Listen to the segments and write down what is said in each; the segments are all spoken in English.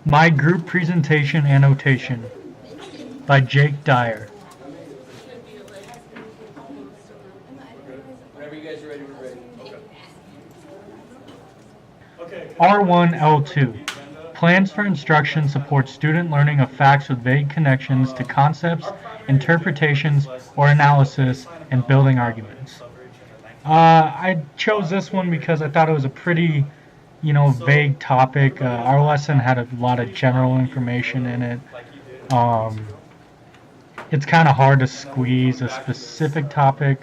My Group Presentation Annotation by Dyer. Whenever you guys are ready, we're ready. R1 L2. Plans for instruction support student learning of facts with vague connections to concepts, interpretations, or analysis, and building arguments. I chose this one because I thought it was a pretty, vague topic. Our lesson had a lot of general information in it. Um, it's kind of hard to squeeze a specific topic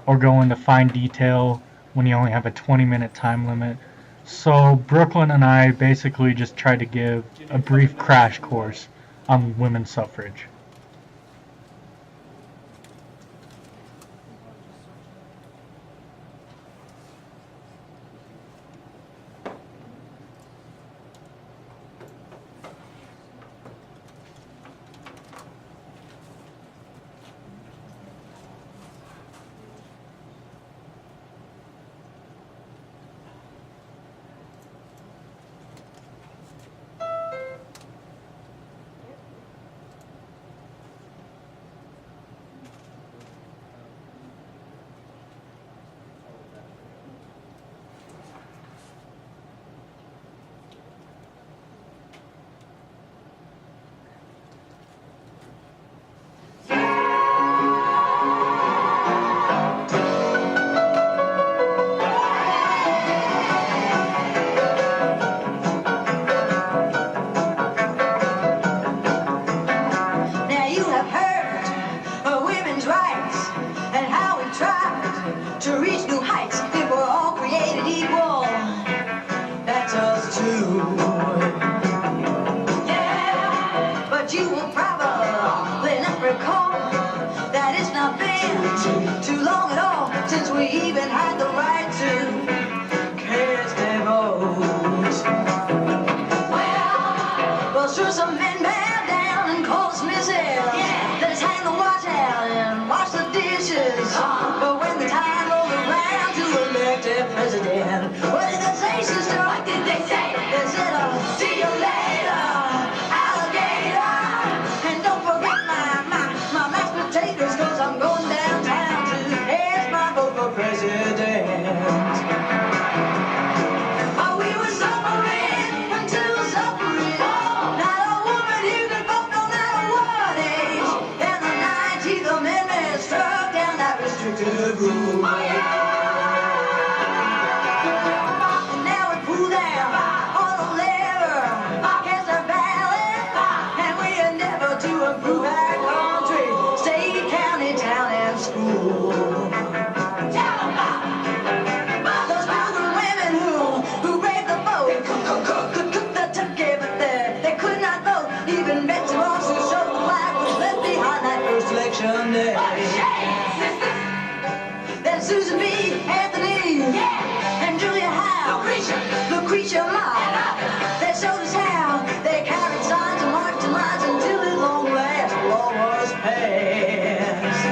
or go into fine detail when you only have a 20-minute time limit. So Brooklyn and I basically just tried to give a brief crash course on women's suffrage. Now you have heard of women's rights and how we tried to reach new heights if we're all created equal. That's us too. Yeah, but you will probably not recall that it's not been too long at all since we even had the right to cast a vote. Well, sure, some men bow down and call us misses. Yeah. Let us hang the watch out and wash the dishes. But when the time rolls around to elect a president, what did they say, sister? What did they say? They said, see you later, alligator. And don't forget my mashed potatoes, cause I'm going downtown to cast my vote for president. Oh, we were suffering until suffering. Not a woman who could vote no matter what age. And the 19th Amendment struck down that restrictive rule. Oh, yeah. And now we pull down on the lever, cast our ballot, and we endeavor to improve our country, state, county, town, and school. Those Pilgrim women who braved the boat could cook the turkey, but they could not vote. Even Betsy Ross, who showed the flag, was left behind that first election day. Then Susan B. Anthony and Julia Howe, Lucretia Mott, they showed us how they carried signs and marched in lines until at long last the law was passed.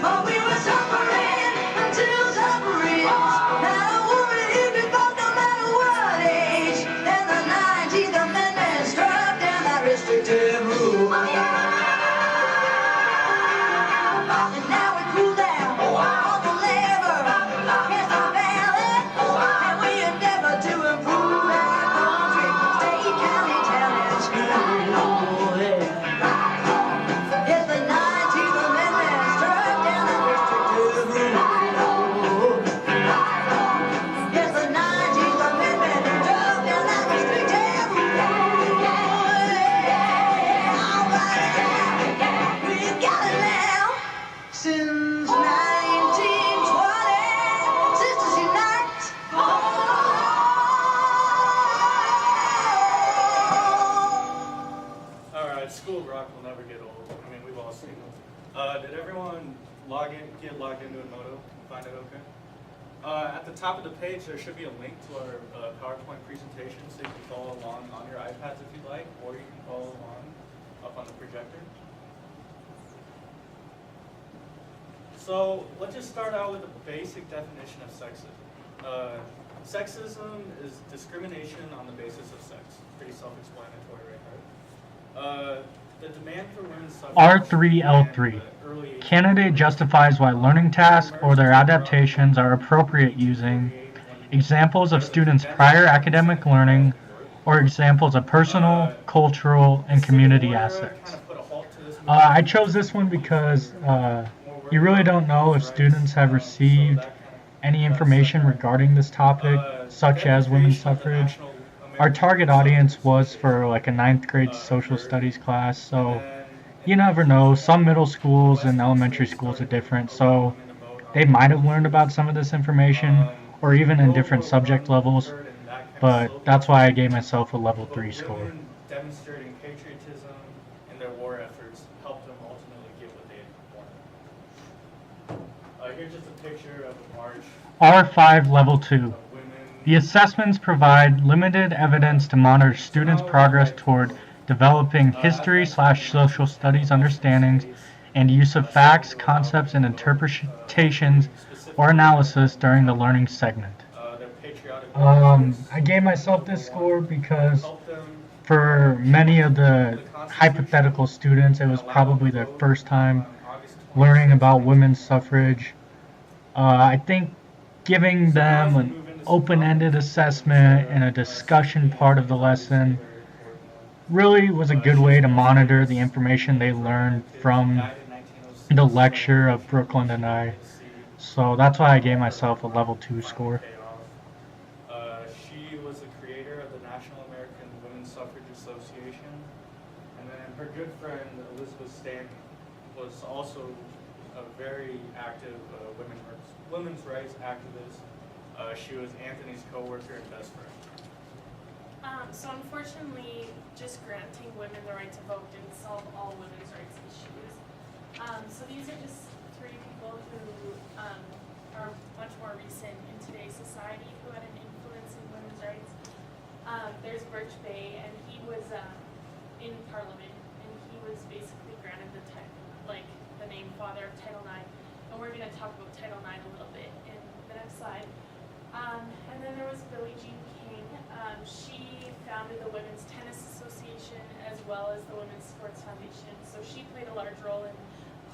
Oh, we were suffering until suffering. Not a woman who could vote no matter what age. And the 19th Amendment struck down that restrictive rule. Oh, yeah. And now we cool down on the lever, cast our ballot, and we endeavor to improve our country, state, county, town, and school. Yes, the 19th Amendment struck down that restrictive rule. Yes, the 19th Amendment struck down that restrictive rule. All right, we got it now. Since 1920, sisters unite. Alright, school rock will never get old. I mean, we've all seen them. Did everyone get logged into Emoto and find it okay? At the top of the page, there should be a link to our PowerPoint presentation, so you can follow along on your iPads if you'd like, or you can follow along up on the projector. So let's just start out with a basic definition of sexism. Sexism is discrimination on the basis of sex. Pretty self-explanatory right there. The demand for women's suffrage. R3L3. Candidate justifies why learning tasks or their adaptations are appropriate using examples of students' prior academic learning or examples of personal, cultural, and community assets. I chose this one because you really don't know if students have received any information regarding this topic, such as women's suffrage. Our target audience was for like a ninth grade social studies class, so you never know. Some middle schools and elementary schools are different, so they might have learned about some of this information, or even in different subject levels, but that's why I gave myself a level 3 score. Women demonstrating patriotism in their war efforts helped them ultimately get what they wanted. Here's just a picture of a march. R5 Level 2. The assessments provide limited evidence to monitor students' progress toward developing history/social studies understandings and use of facts, concepts, and interpretations or analysis during the learning segment. I gave myself this score because for many of the hypothetical students, it was probably their first time learning about women's suffrage. I think giving them an open-ended assessment and a discussion part of the lesson really was a good way to monitor the information they learned from the lecture of Brooklyn and I. So that's why I gave myself a level 2 score. She was the creator of the National American Women's Suffrage Association, and then her good friend Elizabeth Stanton was also a very active women's rights activist. She was Anthony's co-worker and best friend. So unfortunately, just granting women the right to vote didn't solve all women's rights issues. So these are just three people who are much more recent in today's society who had an influence in women's rights. There's Birch Bay, and he was in Parliament, and he was basically granted the name father of Title IX. And we're going to talk about Title IX a little bit in the next slide. And then there was Billie Jean King. She founded the Women's Tennis Association as well as the Women's Sports Foundation. So she played a large role in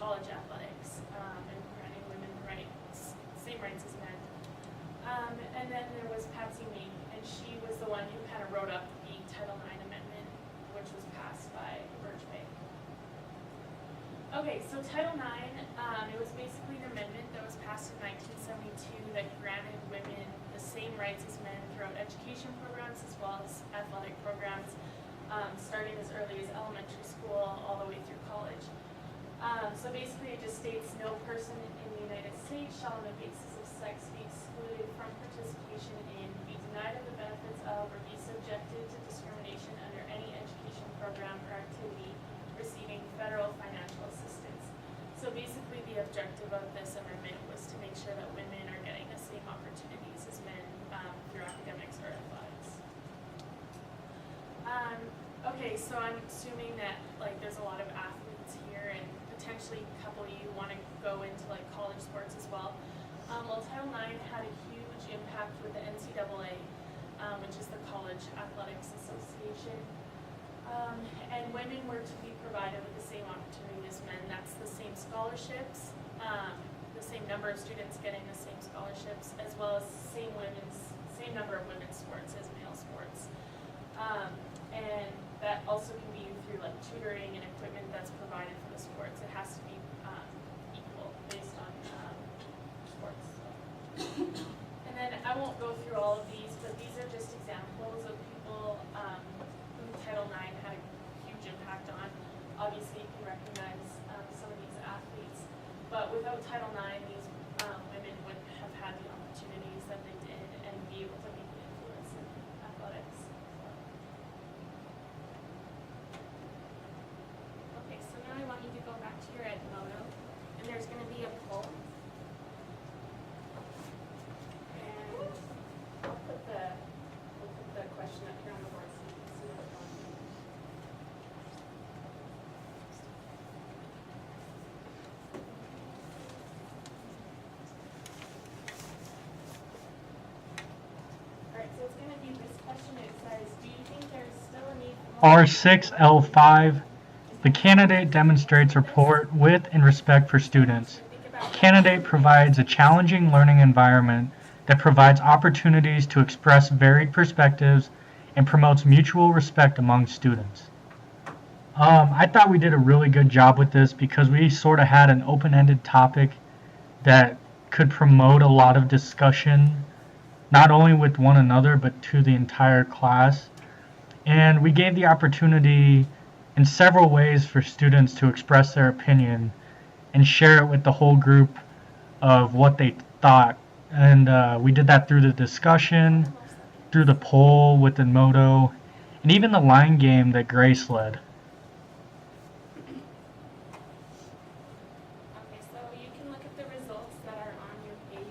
college athletics and granting women same rights as men. And then there was Patsy Mink, and she was the one who kind of wrote up the Title IX amendment, which was passed by Birch Bay. Okay, so Title IX, it was basically an amendment that was passed in 1972 that granted women the same rights as men throughout education programs as well as athletic programs, starting as early as elementary school all the way through college. So basically it just states no person in the United States shall on the basis of sex be excluded from participation in, be denied of the benefits of, or be subjected to discrimination under any education program or activity receiving federal financial assistance. So basically the objective of this amendment was to make sure that women are getting the same opportunities as men through academics or athletics. Okay, so I'm assuming that there's a lot of athletes here, and potentially a couple of you want to go into college sports as well. Well, Title IX had a huge impact with the NCAA, which is the College Athletics Association. And women were to be provided with the same opportunity as men. That's the same scholarships, the same number of students getting the same scholarships, as well as same number of women's sports as male sports. And that also can be through tutoring and equipment that's provided for the sports. It has to be equal based on sports. And then I won't go through all of these, but these are just examples of people who Title IX had a huge impact on. Obviously, you can recognize some of these athletes, but without Title IX, these women wouldn't have had the opportunities that they did and be able to make an influence in athletics. R6L5, the candidate demonstrates rapport with and respect for students. Candidate provides a challenging learning environment that provides opportunities to express varied perspectives and promotes mutual respect among students. I thought we did a really good job with this because we sort of had an open-ended topic that could promote a lot of discussion, not only with one another, but to the entire class. And we gave the opportunity in several ways for students to express their opinion and share it with the whole group of what they thought. And we did that through the discussion, through the poll with the moto, and even the line game that Grace led. Okay, so you can look at the results that are on your page,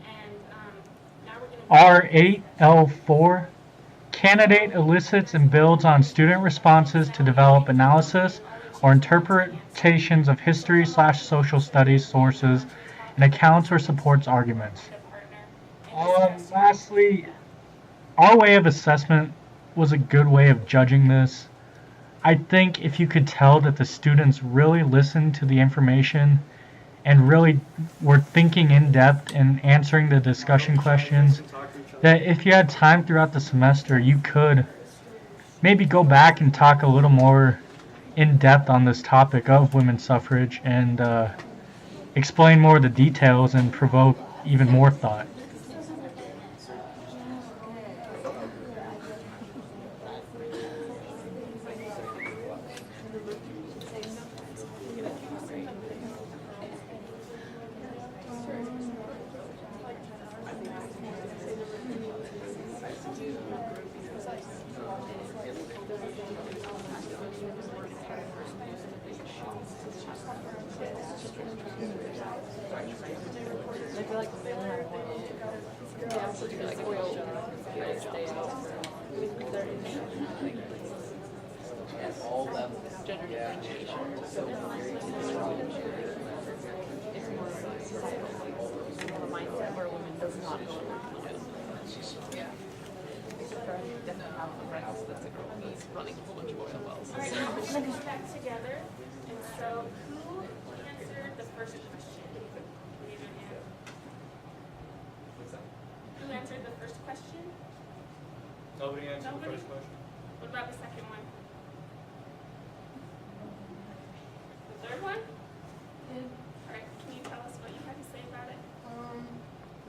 and now we're going to R8L4, candidate elicits and builds on student responses to develop analysis or interpretations of history/social studies sources and accounts or supports arguments. Lastly, our way of assessment was a good way of judging this. I think if you could tell that the students really listened to the information and really were thinking in depth and answering the discussion questions, that if you had time throughout the semester, you could maybe go back and talk a little more in depth on this topic of women's suffrage and explain more of the details and provoke even more thought. All levels. Gender differentiation. So it's more of a mindset where a woman does not know what to do. Yeah. Definitely have a friend that's a girl who's running a whole bunch of oil wells. All right, now we're going to put that together. And so, who answered the first question? Raise your hand. What's that? Who answered the first question? Nobody answered Nobody? the first question? What about the second one? The third one? All right, can you tell us what you had to say about it?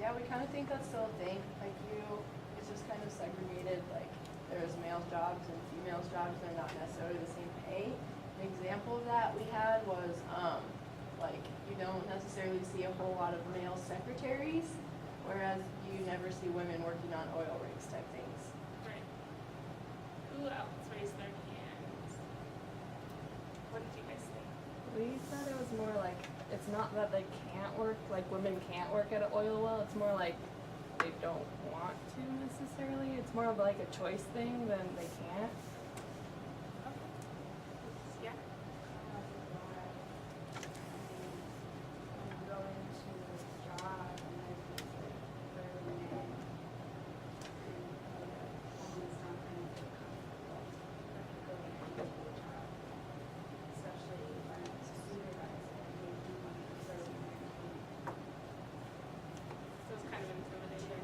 Yeah, we kind of think that's still a thing. Like it's just kind of segregated. Like there's male jobs and females jobs. They're not necessarily the same pay. An example of that we had was like you don't necessarily see a whole lot of male secretaries, whereas you never see women working on oil rigs type things. Right. Who else raised their hands? What did you guys think? We thought it was more like it's not that they can't work, like women can't work at an oil well. It's more like they don't want to necessarily. It's more of like a choice thing than they can't. Yeah. So it's kind of intimidating.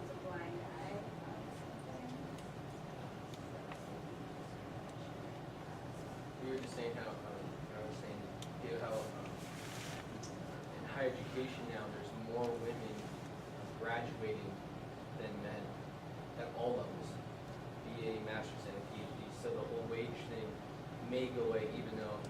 We were just saying how, I was saying, how in higher education now, there's more women graduating than men at all levels, BA, master's, and PhD. So the whole wage thing may go away, even though